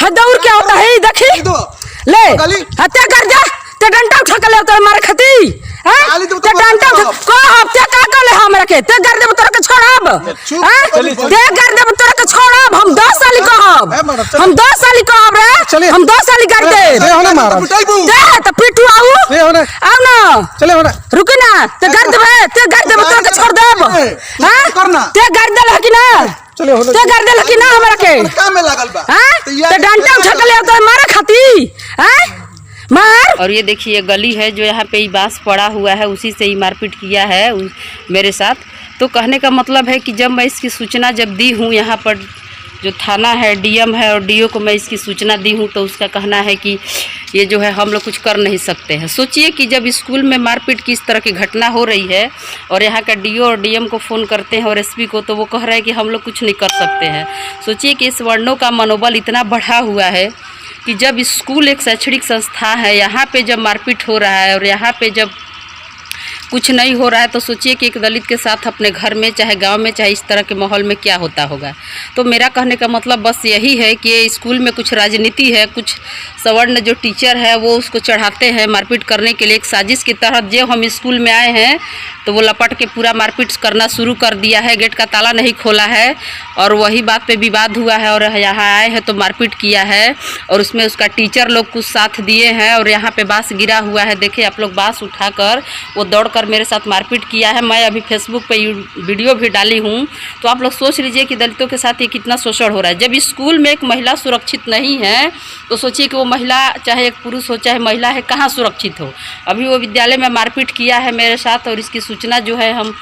हाँ दौड़ क्या होता है देखी ले हत्या कर जा ते डंडा उठा के ले तो मारे खती हां ते डंडा को हत्या का कर ले हमरा के ते कर देब तोरा के छोड़ब हां ते कर देब तोरा के छोड़ब हम 10 साल कहब हम 10 साल कहब रे हम 10 साल कर दे होने मार दे त पिटू आऊ ना चले होने रुक ना ते कर देब तोरा के छोड़ देब हां ते कर देल कि ना चले होने ते कर देल कि ना हमरा के काम में लागल बा हां ते डंडा उठा के ले तो मारे खती हां मार। और ये देखिए गली है जो यहाँ पे बांस पड़ा हुआ है उसी से ही मारपीट किया है मेरे साथ। तो कहने का मतलब है कि जब मैं इसकी सूचना जब दी हूँ यहाँ पर जो थाना है डीएम है और डीओ को मैं इसकी सूचना दी हूँ तो उसका कहना है कि ये जो है हम लोग कुछ कर नहीं सकते हैं। सोचिए कि जब स्कूल में मारपीट की इस तरह की घटना हो रही है और यहाँ का डीओ और डीएम को फ़ोन करते हैं और एसपी को तो वो कह रहे हैं कि हम लोग कुछ नहीं कर सकते हैं। सोचिए कि इस वर्णों का मनोबल इतना बढ़ा हुआ है कि जब स्कूल एक शैक्षणिक संस्था है यहाँ पे जब मारपीट हो रहा है और यहाँ पे जब कुछ नहीं हो रहा है तो सोचिए कि एक दलित के साथ अपने घर में चाहे गांव में चाहे इस तरह के माहौल में क्या होता होगा। तो मेरा कहने का मतलब बस यही है कि स्कूल में कुछ राजनीति है, कुछ सवर्ण जो टीचर है वो उसको चढ़ाते हैं मारपीट करने के लिए। एक साजिश के तहत जो हम स्कूल में आए हैं तो वो लपट के पूरा मारपीट करना शुरू कर दिया है, गेट का ताला नहीं खोला है और वही बात पे विवाद हुआ है और यहाँ आए हैं तो मारपीट किया है और उसमें उसका टीचर लोग कुछ साथ दिए हैं और यहाँ पे बांस गिरा हुआ है। देखिए आप लोग, बांस उठाकर वो दौड़कर मेरे साथ मारपीट किया है। मैं अभी फेसबुक पे वीडियो भी डाली हूँ। तो आप लोग सोच लीजिए कि दलितों के साथ ये कितना शोषण हो रहा है। जब स्कूल में एक महिला सुरक्षित नहीं है तो सोचिए कि वो महिला चाहे एक पुरुष हो चाहे महिला है कहाँ सुरक्षित हो। अभी वो विद्यालय में मारपीट किया है मेरे साथ और इसकी सूचना जो है हम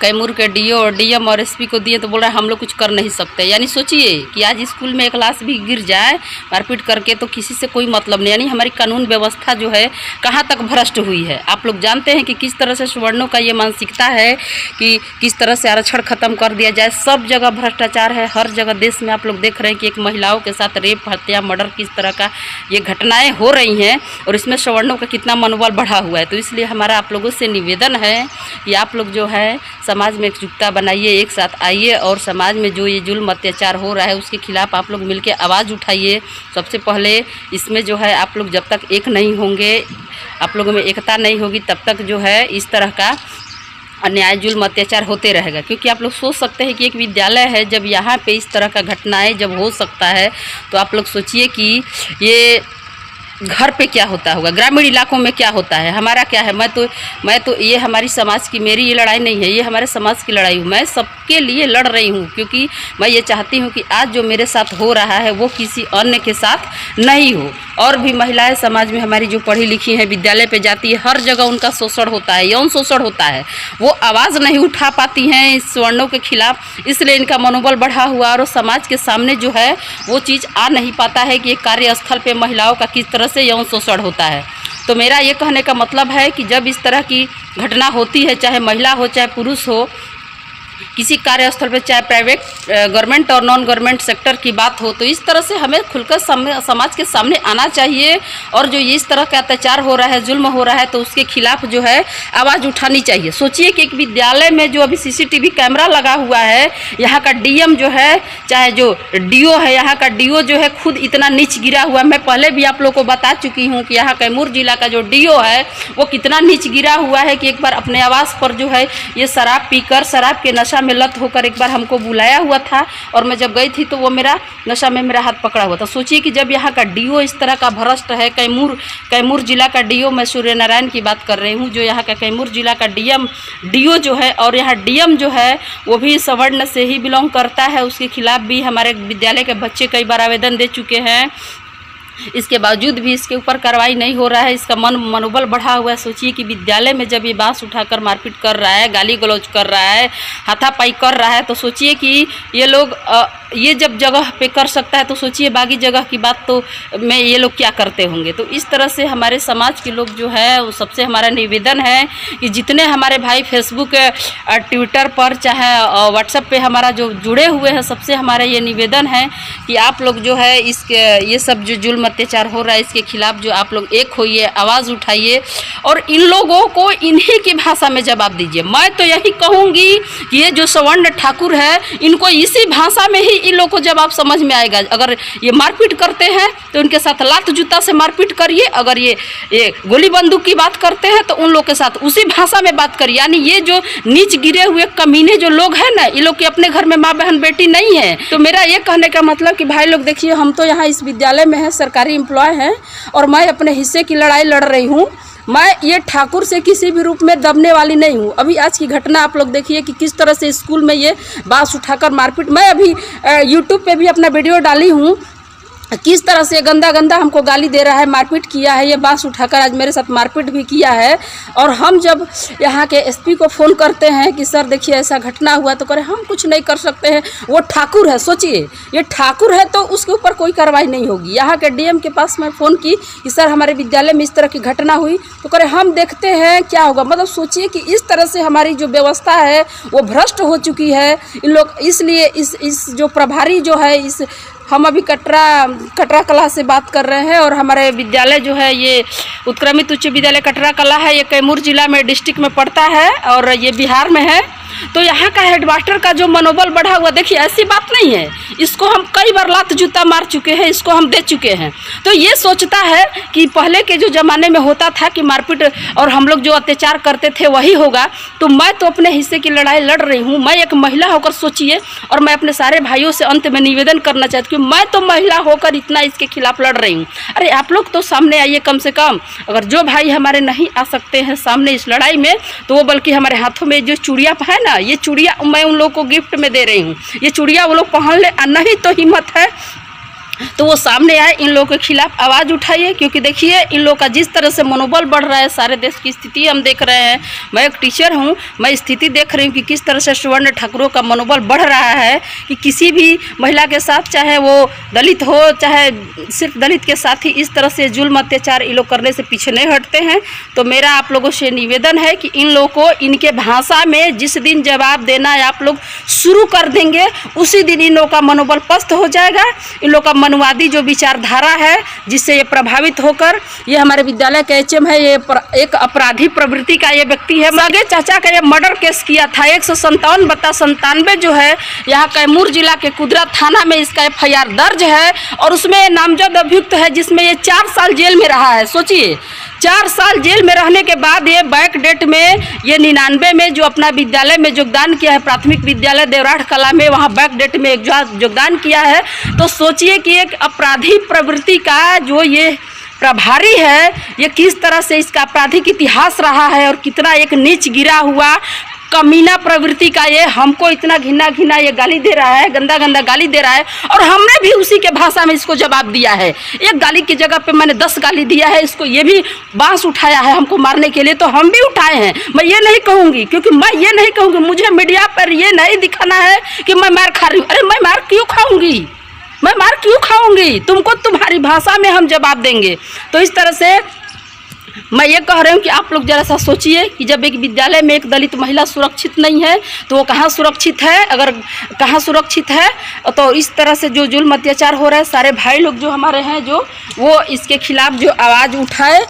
कैमूर के डीओ और डीएम और एसपी को दिए तो बोल रहे हैं हम लोग कुछ कर नहीं सकते। यानी सोचिए कि आज स्कूल में एक लाश भी गिर जाए मारपीट करके तो किसी से कोई मतलब नहीं। यानी हमारी कानून व्यवस्था जो है कहाँ तक भ्रष्ट हुई है। आप लोग जानते हैं कि किस तरह से सवर्णों का ये मानसिकता है कि किस तरह से आरक्षण खत्म कर दिया जाए। सब जगह भ्रष्टाचार है, हर जगह देश में आप लोग देख रहे हैं कि एक महिलाओं के साथ रेप, हत्या, मर्डर किस तरह का ये घटनाएँ हो रही हैं और इसमें सवर्णों का कितना मनोबल बढ़ा हुआ है। तो इसलिए हमारा आप लोगों से निवेदन है कि आप लोग जो है समाज में एकजुटता बनाइए, एक साथ आइए और समाज में जो ये जुल्म अत्याचार हो रहा है उसके खिलाफ आप लोग मिलकर आवाज़ उठाइए। सबसे पहले इसमें जो है आप लोग जब तक एक नहीं होंगे, आप लोगों में एकता नहीं होगी तब तक जो है इस तरह का अन्याय जुल्म अत्याचार होते रहेगा। क्योंकि आप लोग सोच सकते हैं कि एक विद्यालय है, जब यहाँ पे इस तरह का घटनाएं जब हो सकता है तो आप लोग सोचिए कि ये घर पे क्या होता होगा, ग्रामीण इलाकों में क्या होता है। हमारा क्या है, मैं तो ये हमारी समाज की, मेरी ये लड़ाई नहीं है, ये हमारे समाज की लड़ाई हूँ। मैं सबके लिए लड़ रही हूँ क्योंकि मैं ये चाहती हूँ कि आज जो मेरे साथ हो रहा है वो किसी अन्य के साथ नहीं हो। और भी महिलाएं समाज में हमारी जो पढ़ी लिखी हैं, विद्यालय पे जाती है, हर जगह उनका शोषण होता है, यौन शोषण होता है। वो आवाज़ नहीं उठा पाती हैं इस सवर्णों के खिलाफ, इसलिए इनका मनोबल बढ़ा हुआ और समाज के सामने जो है वो चीज़ आ नहीं पाता है कि एक कार्यस्थल पे महिलाओं का किस तरह से यौन शोषण होता है। तो मेरा ये कहने का मतलब है कि जब इस तरह की घटना होती है, चाहे महिला हो चाहे पुरुष हो, किसी कार्यस्थल पे, चाहे प्राइवेट, गवर्नमेंट और नॉन गवर्नमेंट सेक्टर की बात हो, तो इस तरह से हमें खुलकर समाज के सामने आना चाहिए। और जो ये इस तरह का अत्याचार हो रहा है, जुल्म हो रहा है, तो उसके खिलाफ जो है आवाज़ उठानी चाहिए। सोचिए कि एक विद्यालय में जो अभी सीसीटीवी कैमरा लगा हुआ है, यहाँ का डीएम जो है, चाहे जो डीओ है, यहाँ का डीओ जो है खुद इतना नीच गिरा हुआ है। मैं पहले भी आप लोग को बता चुकी हूँ कि यहाँ कैमूर जिला का जो डीओ है वो कितना नीच गिरा हुआ है कि एक बार अपने आवास पर जो है ये शराब पीकर, शराब के नशा में लत होकर एक बार हमको बुलाया हुआ था और मैं जब गई थी तो वो मेरा नशा में मेरा हाथ पकड़ा हुआ था। सोचिए कि जब यहाँ का डीओ इस तरह का भ्रष्ट है, कैमूर जिला का डीओ, मैं सूर्य नारायण की बात कर रही हूँ, जो यहाँ का कैमूर जिला का डीओ जो है, और यहाँ डीएम जो है वो भी सवर्ण से ही बिलोंग करता है। उसके खिलाफ भी हमारे विद्यालय के बच्चे कई बार आवेदन दे चुके हैं, इसके बावजूद भी इसके ऊपर कार्रवाई नहीं हो रहा है। इसका मनोबल बढ़ा हुआ है। सोचिए कि विद्यालय में जब ये बांस उठाकर मारपीट कर रहा है, गाली गलौज कर रहा है, हाथापाई कर रहा है, तो सोचिए कि ये लोग ये जब जगह पे कर सकता है तो सोचिए बाकी जगह की बात तो में ये लोग क्या करते होंगे। तो इस तरह से हमारे समाज के लोग जो है वो सबसे हमारा निवेदन है कि जितने हमारे भाई फेसबुक, ट्विटर पर चाहे व्हाट्सएप पे हमारा जो जुड़े हुए हैं, सबसे हमारा ये निवेदन है कि आप लोग जो है ये सब जो जुल्म अत्याचार हो रहा है इसके खिलाफ जो आप लोग एक होइए, आवाज़ उठाइए और इन लोगों को इन्हीं की भाषा में जवाब दीजिए। मैं तो यही कहूँगी कि ये जो सवर्ण ठाकुर है इनको इसी भाषा में ही इन लोग को जवाब समझ में आएगा। अगर ये मारपीट करते हैं तो उनके साथ लात जूता से मारपीट करिए, अगर ये गोली बंदूक की बात करते हैं तो उन लोग के साथ उसी भाषा में बात करिए। यानी ये जो नीच गिरे हुए कमीने जो लोग हैं ना, ये लोग के अपने घर में माँ बहन बेटी नहीं है। तो मेरा ये कहने का मतलब कि भाई लोग देखिए, हम तो यहाँ इस विद्यालय में हैं, सरकारी एम्प्लॉय हैं और मैं अपने हिस्से की लड़ाई लड़ रही हूँ। मैं ये ठाकुर से किसी भी रूप में दबने वाली नहीं हूँ। अभी आज की घटना आप लोग देखिए कि किस तरह से स्कूल में ये बांस उठाकर मारपीट, मैं अभी यूट्यूब पे भी अपना वीडियो डाली हूँ, किस तरह से गंदा गंदा हमको गाली दे रहा है, मारपीट किया है, ये बांस उठाकर आज मेरे साथ मारपीट भी किया है। और हम जब यहाँ के एसपी को फ़ोन करते हैं कि सर देखिए ऐसा घटना हुआ, तो करें हम कुछ नहीं कर सकते हैं, वो ठाकुर है। सोचिए, ये ठाकुर है तो उसके ऊपर कोई कार्रवाई नहीं होगी। यहाँ के डीएम के पास मैं फ़ोन की कि सर हमारे विद्यालय में इस तरह की घटना हुई, तो करें हम देखते हैं क्या होगा। मतलब सोचिए कि इस तरह से हमारी जो व्यवस्था है वो भ्रष्ट हो चुकी है इन लोग। इसलिए इस जो प्रभारी जो है, इस हम अभी कटरा कला से बात कर रहे हैं और हमारे विद्यालय जो है ये उत्क्रमित उच्च विद्यालय कटरा कला है, ये कैमूर जिला में डिस्ट्रिक्ट में पड़ता है और ये बिहार में है। तो यहाँ का हेडमास्टर का जो मनोबल बढ़ा हुआ, देखिए ऐसी बात नहीं है, इसको हम कई बार लात जूता मार चुके हैं, इसको हम दे चुके हैं। तो ये सोचता है कि पहले के जो ज़माने में होता था कि मारपीट और हम लोग जो अत्याचार करते थे वही होगा। तो मैं तो अपने हिस्से की लड़ाई लड़ रही हूँ। मैं एक महिला होकर सोचिए, और मैं अपने सारे भाइयों से अंत में निवेदन करना चाहती हूँ, मैं तो महिला होकर इतना इसके खिलाफ लड़ रही हूँ। अरे आप लोग तो सामने आइए कम से कम। अगर जो भाई हमारे नहीं आ सकते हैं सामने इस लड़ाई में, तो वो बल्कि हमारे हाथों में जो चूड़िया है ना, ये चूड़िया मैं उन लोगों को गिफ्ट में दे रही हूँ। ये चूड़िया वो लोग पहन ले, नहीं तो हिम्मत है तो वो सामने आए, इन लोगों के खिलाफ आवाज़ उठाइए। क्योंकि देखिए इन लोग का जिस तरह से मनोबल बढ़ रहा है, सारे देश की स्थिति हम देख रहे हैं। मैं एक टीचर हूँ, मैं स्थिति देख रही हूँ कि किस तरह से सुवर्ण ठाकुरों का मनोबल बढ़ रहा है कि किसी भी महिला के साथ, चाहे वो दलित हो चाहे सिर्फ दलित के साथ ही, इस तरह से जुल्म अत्याचार ये लोग करने से पीछे नहीं हटते हैं। तो मेरा आप लोगों से निवेदन है कि इन लोगों को इनके भाषा में जिस दिन जवाब देना है आप लोग शुरू कर देंगे, उसी दिन इन लोगों का मनोबल पस्त हो जाएगा। इन लोग का मनुवादी जो विचारधारा है जिससे ये प्रभावित होकर, ये हमारे विद्यालय का एचएम है, ये एक अपराधी प्रवृत्ति का ये व्यक्ति है। सगे चाचा का ये मर्डर केस किया था। 157/97 जो है यहाँ कैमूर जिला के कुदरा थाना में इसका एफआईआर दर्ज है और उसमें नामजद अभियुक्त है, जिसमें ये 4 साल जेल में रहा है। सोचिए, 4 साल जेल में रहने के बाद ये बैक डेट में ये 99 में जो अपना विद्यालय में योगदान किया है, प्राथमिक विद्यालय देवराठ कला में, वहाँ बैक डेट में योगदान किया है। तो सोचिए कि एक अपराधी प्रवृत्ति का जो ये प्रभारी है, ये किस तरह से इसका आपराधिक इतिहास रहा है और कितना एक नीच गिरा हुआ कमीना प्रवृत्ति का ये हमको इतना घिना ये गाली दे रहा है, गंदा गाली दे रहा है। और हमने भी उसी के भाषा में इसको जवाब दिया है। एक गाली की जगह पे मैंने 10 गाली दिया है इसको। ये भी बांस उठाया है हमको मारने के लिए, तो हम भी उठाए हैं। मैं ये नहीं कहूँगी, क्योंकि मैं ये नहीं कहूँगी, मुझे मीडिया पर ये नहीं दिखाना है कि मैं मार खा रही हूँ। अरे मैं मार क्यों खाऊँगी, मैं मार क्यों खाऊँगी? तुमको तुम्हारी भाषा में हम जवाब देंगे। तो इस तरह से मैं ये कह रही हूँ कि आप लोग जरा सा सोचिए कि जब एक विद्यालय में एक दलित महिला सुरक्षित नहीं है तो वो कहाँ सुरक्षित है? अगर कहाँ सुरक्षित है तो इस तरह से जो जुल्म अत्याचार हो रहा है, सारे भाई लोग जो हमारे हैं जो वो इसके खिलाफ जो आवाज़ उठाए।